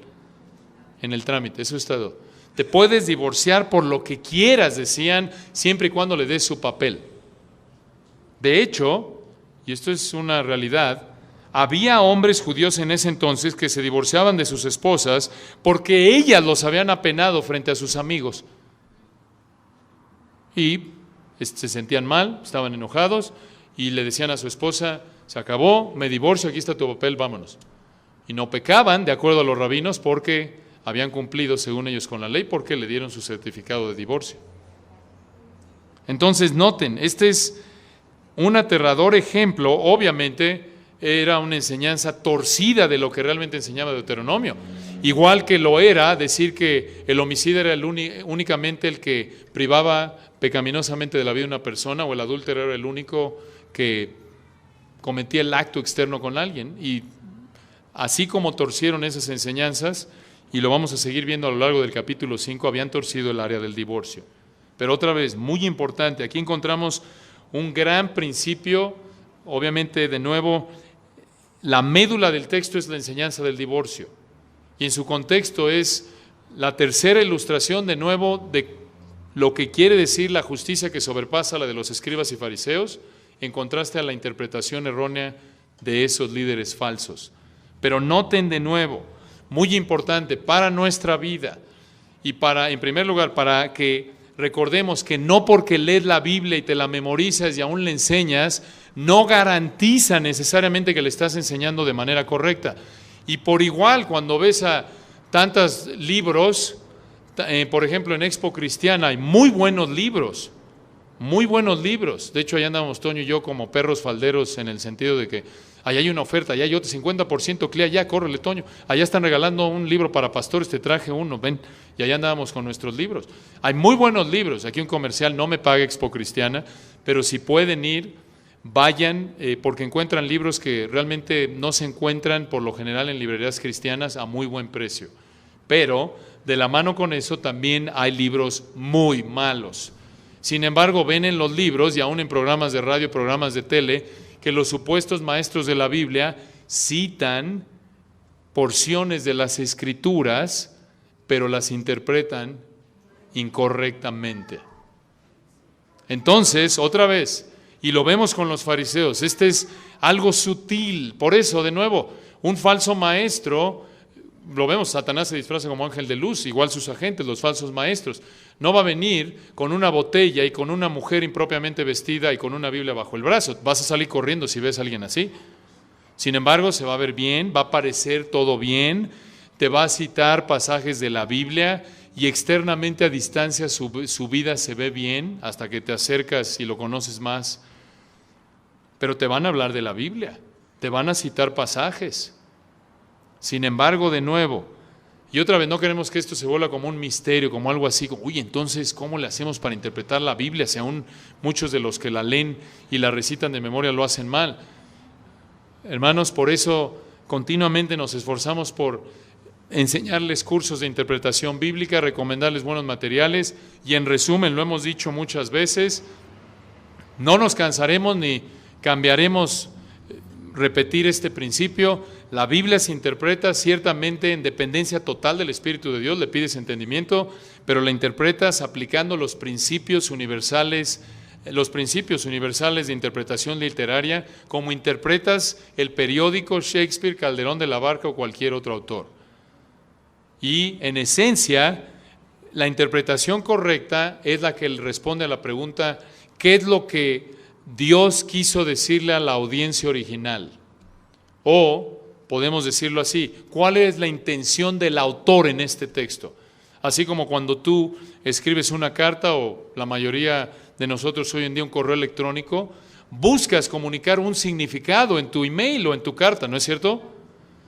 en el trámite, eso es todo. Te puedes divorciar por lo que quieras, decían, siempre y cuando le des su papel. De hecho, y esto es una realidad, había hombres judíos en ese entonces que se divorciaban de sus esposas porque ellas los habían apenado frente a sus amigos. Y se sentían mal, estaban enojados y le decían a su esposa, se acabó, me divorcio, aquí está tu papel, vámonos. Y no pecaban, de acuerdo a los rabinos, porque habían cumplido según ellos con la ley, porque le dieron su certificado de divorcio. Entonces noten, este es un aterrador ejemplo, obviamente era una enseñanza torcida de lo que realmente enseñaba Deuteronomio. Igual que lo era decir que el homicida era únicamente el que privaba pecaminosamente de la vida de una persona, o el adúltero era el único que cometía el acto externo con alguien. Y así como torcieron esas enseñanzas, y lo vamos a seguir viendo a lo largo del capítulo 5, habían torcido el área del divorcio. Pero otra vez, muy importante, aquí encontramos un gran principio, obviamente de nuevo, la médula del texto es la enseñanza del divorcio. Y en su contexto es la tercera ilustración de nuevo de lo que quiere decir la justicia que sobrepasa la de los escribas y fariseos, en contraste a la interpretación errónea de esos líderes falsos. Pero noten de nuevo, muy importante para nuestra vida y en primer lugar, para que recordemos que no porque lees la Biblia y te la memorizas y aún le enseñas, no garantiza necesariamente que le estás enseñando de manera correcta. Y por igual, cuando ves a tantos libros, por ejemplo en Expo Cristiana hay muy buenos libros. De hecho, allá andamos Toño y yo como perros falderos en el sentido de que allá hay una oferta, allá hay otro 50% CLIA, ya, córrele Toño, allá están regalando un libro para pastores, te traje uno, ven, y allá andábamos con nuestros libros. Hay muy buenos libros, aquí un comercial, no me paga Expo Cristiana, pero si pueden ir, vayan, porque encuentran libros que realmente no se encuentran por lo general en librerías cristianas a muy buen precio. Pero de la mano con eso también hay libros muy malos. Sin embargo, ven en los libros y aún en programas de radio, programas de tele, que los supuestos maestros de la Biblia citan porciones de las Escrituras, pero las interpretan incorrectamente. Entonces, otra vez, y lo vemos con los fariseos, este es algo sutil. Por eso, de nuevo, un falso maestro, lo vemos, Satanás se disfraza como ángel de luz, igual sus agentes, los falsos maestros. No va a venir con una botella y con una mujer impropiamente vestida y con una Biblia bajo el brazo. Vas a salir corriendo si ves a alguien así. Sin embargo, se va a ver bien, va a parecer todo bien, te va a citar pasajes de la Biblia y externamente a distancia su vida se ve bien hasta que te acercas y lo conoces más. Pero te van a hablar de la Biblia, te van a citar pasajes. Sin embargo, de nuevo, y otra vez no queremos que esto se vuelva como un misterio, como algo así, como, uy, entonces, ¿cómo le hacemos para interpretar la Biblia? Si aún muchos de los que la leen y la recitan de memoria lo hacen mal. Hermanos, por eso continuamente nos esforzamos por enseñarles cursos de interpretación bíblica, recomendarles buenos materiales y en resumen, lo hemos dicho muchas veces, no nos cansaremos ni cambiaremos repetir este principio. La Biblia se interpreta ciertamente en dependencia total del Espíritu de Dios, le pides entendimiento, pero la interpretas aplicando los principios universales de interpretación literaria, como interpretas el periódico, Shakespeare, Calderón de la Barca o cualquier otro autor. Y en esencia, la interpretación correcta es la que responde a la pregunta, ¿qué es lo que Dios quiso decirle a la audiencia original? O, podemos decirlo así, ¿cuál es la intención del autor en este texto? Así como cuando tú escribes una carta, o la mayoría de nosotros hoy en día un correo electrónico, buscas comunicar un significado en tu email o en tu carta, ¿no es cierto?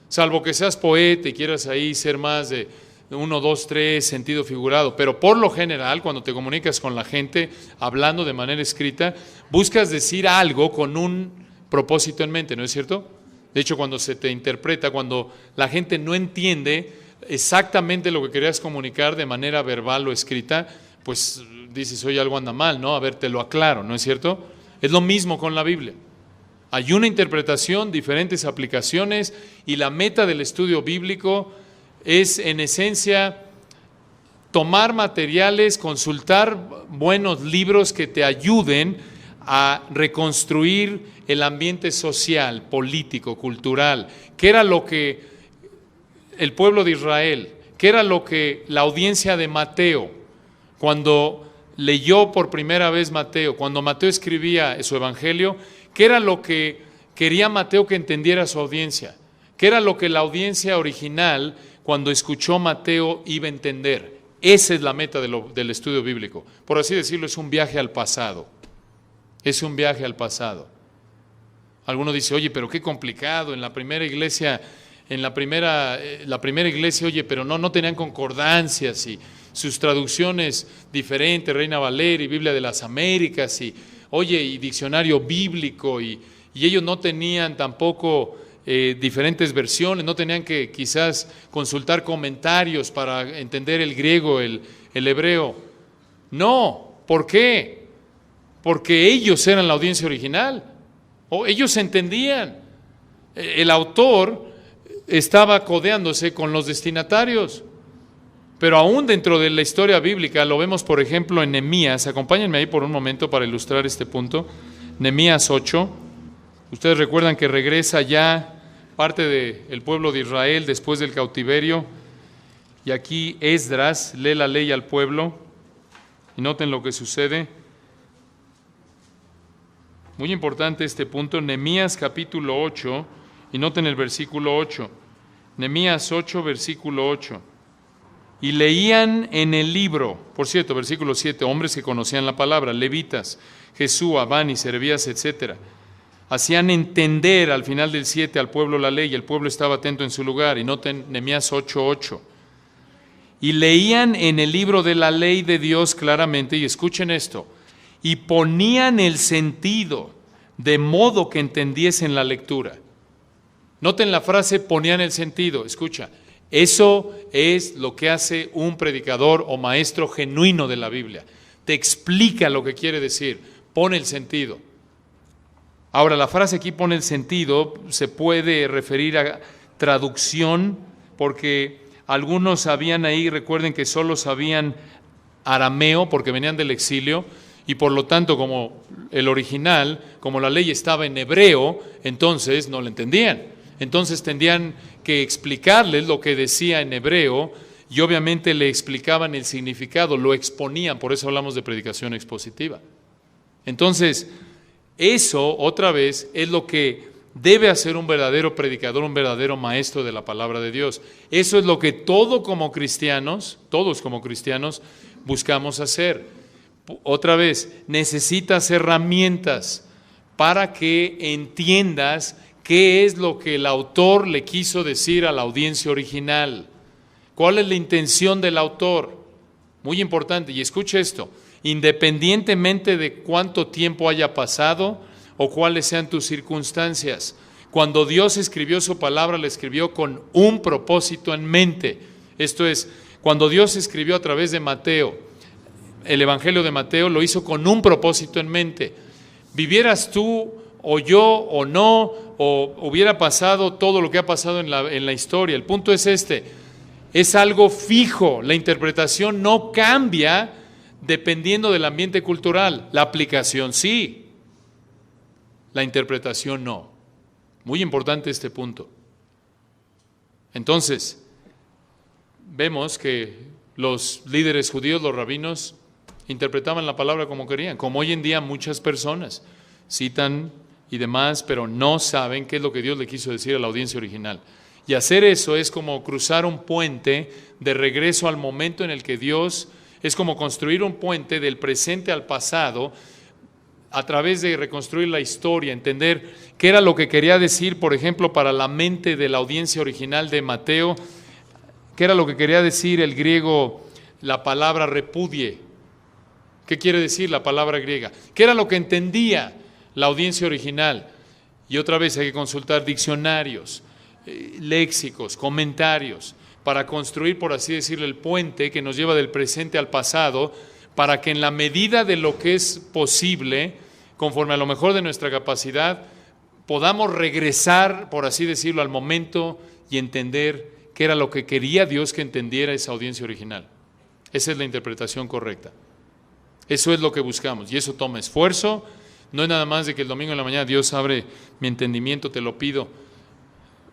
Salvo que seas poeta y quieras ahí ser más de 1, 2, 3, sentido figurado, pero por lo general, cuando te comunicas con la gente, hablando de manera escrita, buscas decir algo con un propósito en mente, ¿no es cierto? De hecho, cuando se te interpreta, cuando la gente no entiende exactamente lo que querías comunicar de manera verbal o escrita, pues dices, oye, algo anda mal, ¿no? A ver, te lo aclaro, ¿no es cierto? Es lo mismo con la Biblia. Hay una interpretación, diferentes aplicaciones, y la meta del estudio bíblico es, en esencia, tomar materiales, consultar buenos libros que te ayuden a reconstruir el ambiente social, político, cultural, que era lo que el pueblo de Israel, que era lo que la audiencia de Mateo, cuando leyó por primera vez Mateo, cuando Mateo escribía su evangelio, ¿qué era lo que quería Mateo que entendiera su audiencia? ¿Qué era lo que la audiencia original, cuando escuchó Mateo, iba a entender? Esa es la meta del estudio bíblico. Por así decirlo, es un viaje al pasado. Es un viaje al pasado. Alguno dice, oye, pero qué complicado, en la primera iglesia, la primera iglesia, oye, pero no tenían concordancias y sus traducciones diferentes, Reina Valera y Biblia de las Américas, y oye, y diccionario bíblico, y ellos no tenían tampoco diferentes versiones, no tenían que quizás consultar comentarios para entender el griego, el hebreo. No, ¿por qué? Porque ellos eran la audiencia original, o ellos entendían. El autor estaba codeándose con los destinatarios. Pero aún dentro de la historia bíblica, lo vemos por ejemplo en Nehemías. Acompáñenme ahí por un momento para ilustrar este punto. Nehemías 8. Ustedes recuerdan que regresa ya parte del pueblo de Israel después del cautiverio. Y aquí Esdras lee la ley al pueblo. Y noten lo que sucede. Muy importante este punto. Nehemías capítulo 8. Y noten el versículo 8. Nehemías 8, versículo 8. Y leían en el libro, por cierto, versículo 7, hombres que conocían la palabra, levitas, Jesúa, Bani, Serebías, etc. Hacían entender al final del 7 al pueblo la ley, y el pueblo estaba atento en su lugar. Y noten Nehemías 8:8. Y leían en el libro de la ley de Dios claramente, y escuchen esto, y ponían el sentido de modo que entendiesen la lectura. Noten la frase ponían el sentido, escucha. Eso es lo que hace un predicador o maestro genuino de la Biblia. Te explica lo que quiere decir, pone el sentido. Ahora, la frase aquí pone el sentido, se puede referir a traducción, porque algunos sabían ahí, recuerden que solo sabían arameo porque venían del exilio, y por lo tanto, como el original, como la ley estaba en hebreo, entonces no la entendían. Entonces tendrían que explicarles lo que decía en hebreo y obviamente le explicaban el significado, lo exponían, por eso hablamos de predicación expositiva. Entonces, eso otra vez es lo que debe hacer un verdadero predicador, un verdadero maestro de la palabra de Dios. Eso es lo que todos como cristianos, buscamos hacer. Otra vez, necesitas herramientas para que entiendas ¿qué es lo que el autor le quiso decir a la audiencia original? ¿Cuál es la intención del autor? Muy importante, y escuche esto, independientemente de cuánto tiempo haya pasado o cuáles sean tus circunstancias, cuando Dios escribió su palabra, la escribió con un propósito en mente. Esto es, cuando Dios escribió a través de Mateo, el Evangelio de Mateo, lo hizo con un propósito en mente. Vivieras tú o yo o no, o hubiera pasado todo lo que ha pasado en la historia. El punto es este, es algo fijo, la interpretación no cambia dependiendo del ambiente cultural, la aplicación sí, la interpretación no. Muy importante este punto. Entonces, vemos que los líderes judíos, los rabinos, interpretaban la palabra como querían, como hoy en día muchas personas citan y demás, pero no saben qué es lo que Dios le quiso decir a la audiencia original. Y hacer eso es como cruzar un puente de regreso al momento en el que Dios, es como construir un puente del presente al pasado, a través de reconstruir la historia, entender qué era lo que quería decir, por ejemplo, para la mente de la audiencia original de Mateo, qué era lo que quería decir el griego, la palabra repudie. ¿Qué quiere decir la palabra griega? ¿Qué era lo que entendía la audiencia original? Y otra vez hay que consultar diccionarios, léxicos, comentarios, para construir, por así decirlo, el puente que nos lleva del presente al pasado, para que en la medida de lo que es posible, conforme a lo mejor de nuestra capacidad, podamos regresar, por así decirlo, al momento y entender qué era lo que quería Dios que entendiera esa audiencia original. Esa es la interpretación correcta. Eso es lo que buscamos y eso toma esfuerzo. No es nada más de que el domingo en la mañana Dios abre mi entendimiento, te lo pido.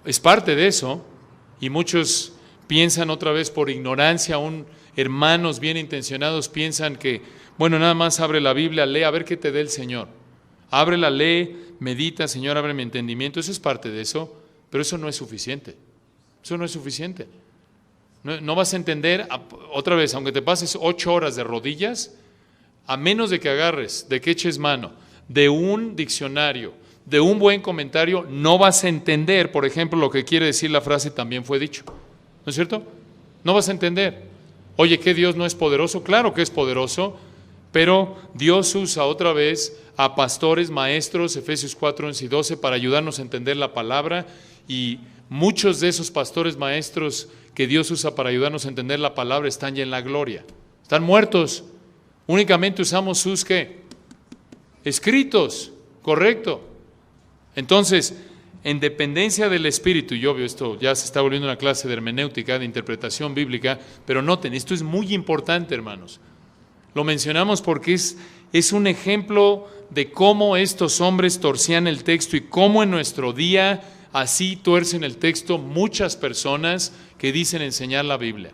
Es parte de eso y muchos piensan otra vez por ignorancia, aún hermanos bien intencionados piensan que, bueno, nada más abre la Biblia, lee, a ver qué te dé el Señor. Ábrela, lee, medita, Señor, abre mi entendimiento. Eso es parte de eso, pero eso no es suficiente. Eso no es suficiente. No vas a entender, otra vez, aunque te pases 8 horas de rodillas, a menos de que agarres, de que eches mano, de un diccionario, de un buen comentario, no vas a entender, por ejemplo, lo que quiere decir la frase también fue dicho. ¿No es cierto? No vas a entender. Oye, ¿que Dios no es poderoso? Claro que es poderoso, pero Dios usa otra vez a pastores, maestros, Efesios 4, 11 y 12, para ayudarnos a entender la palabra, y muchos de esos pastores, maestros que Dios usa para ayudarnos a entender la palabra están ya en la gloria. Están muertos. Únicamente usamos sus, ¿qué? Escritos, correcto. Entonces, en dependencia del Espíritu, y obvio, esto ya se está volviendo una clase de hermenéutica, de interpretación bíblica, pero noten, esto es muy importante, hermanos. Lo mencionamos porque es un ejemplo de cómo estos hombres torcían el texto y cómo en nuestro día así tuercen el texto muchas personas que dicen enseñar la Biblia.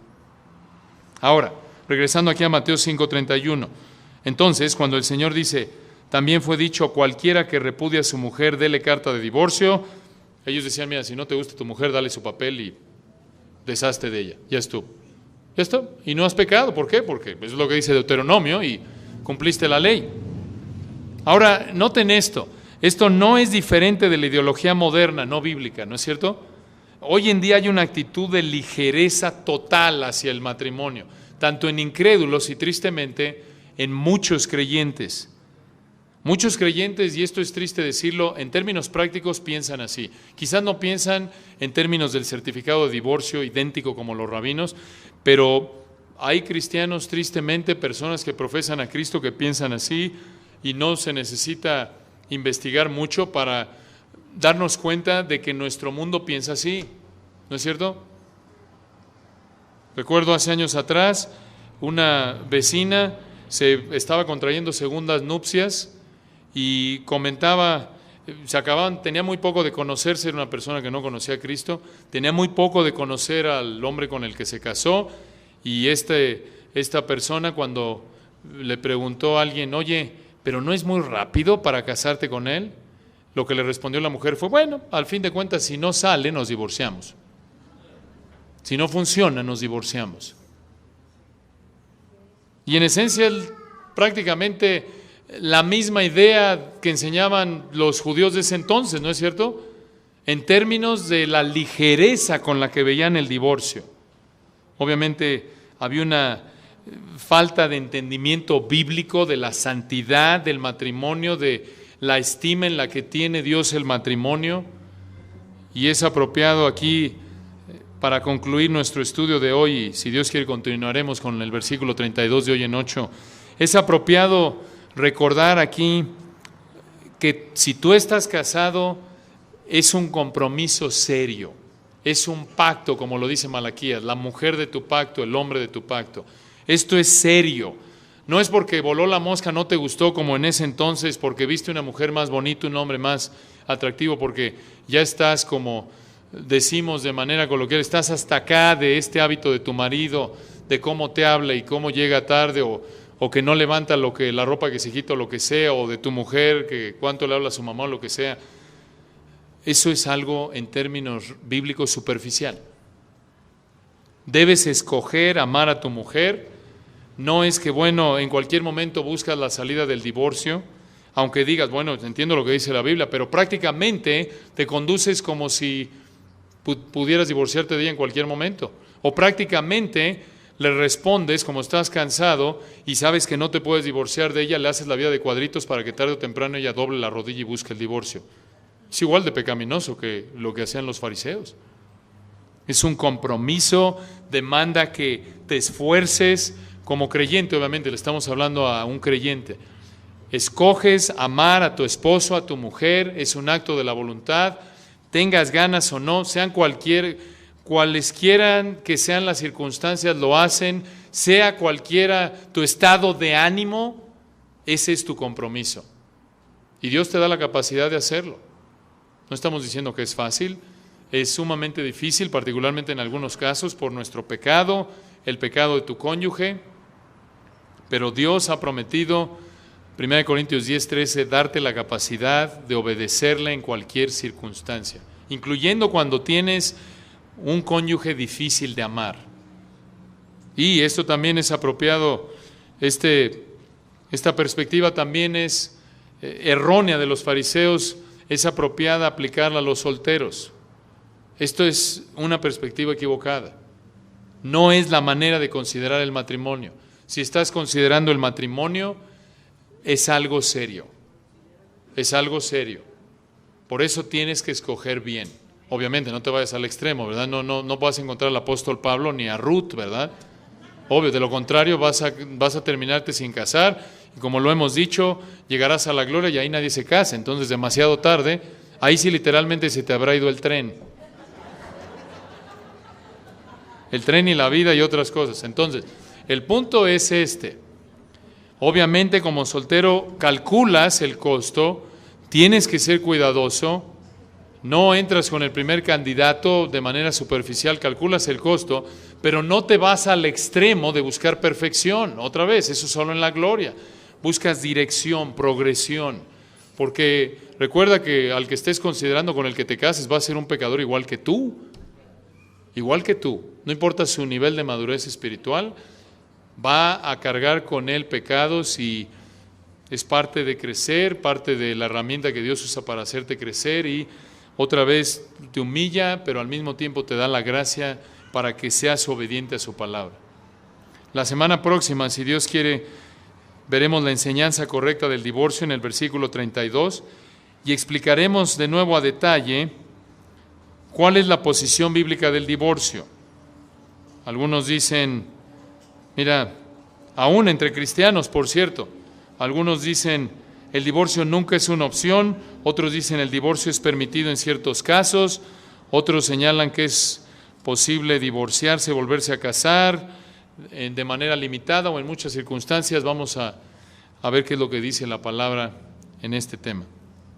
Ahora, regresando aquí a Mateo 5:31, entonces cuando el Señor dice, también fue dicho, cualquiera que repudie a su mujer, dele carta de divorcio, ellos decían, mira, si no te gusta tu mujer, dale su papel y deshazte de ella, ya estuvo. Ya está, y no has pecado, ¿por qué? Porque eso es lo que dice Deuteronomio y cumpliste la ley. Ahora, noten esto no es diferente de la ideología moderna, no bíblica, ¿no es cierto? Hoy en día hay una actitud de ligereza total hacia el matrimonio, tanto en incrédulos y tristemente en muchos creyentes. Muchos creyentes, y esto es triste decirlo, en términos prácticos piensan así. Quizás no piensan en términos del certificado de divorcio idéntico como los rabinos, pero hay cristianos tristemente, personas que profesan a Cristo que piensan así y no se necesita investigar mucho para darnos cuenta de que nuestro mundo piensa así, ¿no es cierto? Recuerdo hace años atrás, una vecina se estaba contrayendo segundas nupcias y comentaba, tenía muy poco de conocerse, era una persona que no conocía a Cristo, tenía muy poco de conocer al hombre con el que se casó, y esta persona cuando le preguntó a alguien, oye, ¿pero no es muy rápido para casarte con él? Lo que le respondió la mujer fue, bueno, al fin de cuentas, si no sale, nos divorciamos. Si no funciona, nos divorciamos. Y en esencia, prácticamente la misma idea que enseñaban los judíos de ese entonces, ¿no es cierto? En términos de la ligereza con la que veían el divorcio. Obviamente había una falta de entendimiento bíblico de la santidad del matrimonio, de la estima en la que tiene Dios el matrimonio, y es apropiado aquí para concluir nuestro estudio de hoy, y si Dios quiere continuaremos con el versículo 32 de hoy en 8, es apropiado recordar aquí que si tú estás casado es un compromiso serio, es un pacto, como lo dice Malaquías, la mujer de tu pacto, el hombre de tu pacto. Esto es serio. No es porque voló la mosca, no te gustó como en ese entonces, porque viste una mujer más bonita, un hombre más atractivo, porque ya estás, como decimos de manera coloquial, estás hasta acá de este hábito de tu marido, de cómo te habla y cómo llega tarde, o que no levanta la ropa que se quita o lo que sea, o de tu mujer, que cuánto le habla a su mamá o lo que sea. Eso es algo en términos bíblicos superficial. Debes escoger amar a tu mujer. No es que, bueno, en cualquier momento buscas la salida del divorcio, aunque digas, bueno, entiendo lo que dice la Biblia, pero prácticamente te conduces como si pudieras divorciarte de ella en cualquier momento. O prácticamente le respondes como estás cansado y sabes que no te puedes divorciar de ella, le haces la vida de cuadritos para que tarde o temprano ella doble la rodilla y busque el divorcio. Es igual de pecaminoso que lo que hacían los fariseos. Es un compromiso, demanda que te esfuerces como creyente, obviamente le estamos hablando a un creyente. Escoges amar a tu esposo, a tu mujer, es un acto de la voluntad, tengas ganas o no, cualesquiera que sean las circunstancias, lo hacen, sea cualquiera tu estado de ánimo, ese es tu compromiso. Y Dios te da la capacidad de hacerlo. No estamos diciendo que es fácil, es sumamente difícil, particularmente en algunos casos por nuestro pecado, el pecado de tu cónyuge, pero Dios ha prometido, 1 Corintios 10:13, darte la capacidad de obedecerle en cualquier circunstancia, incluyendo cuando tienes un cónyuge difícil de amar. Y esto también es apropiado, esta perspectiva también es errónea de los fariseos, es apropiada aplicarla a los solteros. Esto es una perspectiva equivocada. No es la manera de considerar el matrimonio. Si estás considerando el matrimonio, es algo serio. Es algo serio. Por eso tienes que escoger bien. Obviamente, no te vayas al extremo, ¿verdad? No vas a encontrar al apóstol Pablo ni a Ruth, ¿verdad? Obvio, de lo contrario vas a terminarte sin casar. Y como lo hemos dicho, llegarás a la gloria y ahí nadie se casa. Entonces, demasiado tarde, ahí sí literalmente se te habrá ido el tren. El tren y la vida y otras cosas. Entonces, el punto es este. Obviamente, como soltero, calculas el costo, tienes que ser cuidadoso, no entras con el primer candidato de manera superficial, calculas el costo, pero no te vas al extremo de buscar perfección. Otra vez, eso solo en la gloria. Buscas dirección, progresión, porque recuerda que al que estés considerando con el que te cases va a ser un pecador igual que tú. Igual que tú, no importa su nivel de madurez espiritual, va a cargar con él pecados y es parte de crecer, parte de la herramienta que Dios usa para hacerte crecer y otra vez te humilla, pero al mismo tiempo te da la gracia para que seas obediente a su palabra. La semana próxima, si Dios quiere, veremos la enseñanza correcta del divorcio en el versículo 32 y explicaremos de nuevo a detalle ¿cuál es la posición bíblica del divorcio? Algunos dicen, mira, aún entre cristianos, por cierto, algunos dicen el divorcio nunca es una opción, otros dicen el divorcio es permitido en ciertos casos, otros señalan que es posible divorciarse, volverse a casar de manera limitada o en muchas circunstancias. Vamos a ver qué es lo que dice la palabra en este tema.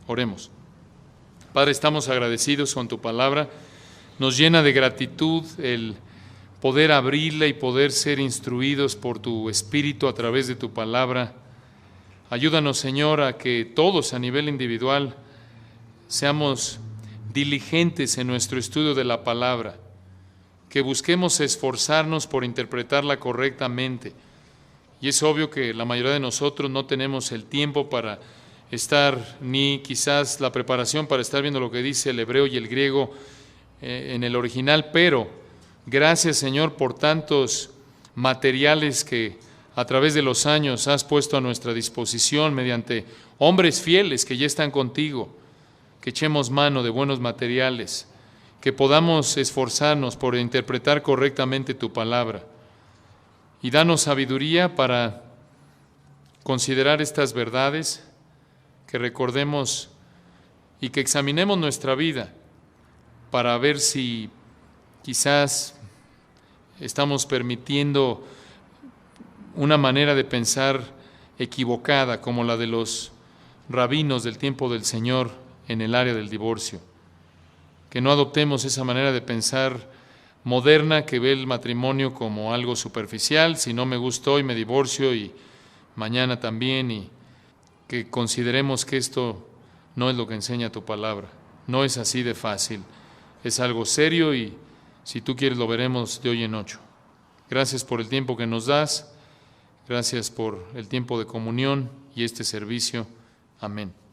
Oremos. Padre, estamos agradecidos con tu palabra. Nos llena de gratitud el poder abrirla y poder ser instruidos por tu Espíritu a través de tu palabra. Ayúdanos, Señor, a que todos a nivel individual seamos diligentes en nuestro estudio de la palabra, que busquemos esforzarnos por interpretarla correctamente. Y es obvio que la mayoría de nosotros no tenemos el tiempo para estar, ni quizás la preparación para estar viendo lo que dice el hebreo y el griego en el original, pero gracias, Señor, por tantos materiales que a través de los años has puesto a nuestra disposición mediante hombres fieles que ya están contigo, que echemos mano de buenos materiales, que podamos esforzarnos por interpretar correctamente tu palabra y danos sabiduría para considerar estas verdades, que recordemos y que examinemos nuestra vida para ver si quizás estamos permitiendo una manera de pensar equivocada como la de los rabinos del tiempo del Señor en el área del divorcio. Que no adoptemos esa manera de pensar moderna que ve el matrimonio como algo superficial, si no me gusta hoy me divorcio y mañana también, y que consideremos que esto no es lo que enseña tu palabra. No es así de fácil, es algo serio y si tú quieres lo veremos de hoy en 8. Gracias por el tiempo que nos das, gracias por el tiempo de comunión y este servicio. Amén.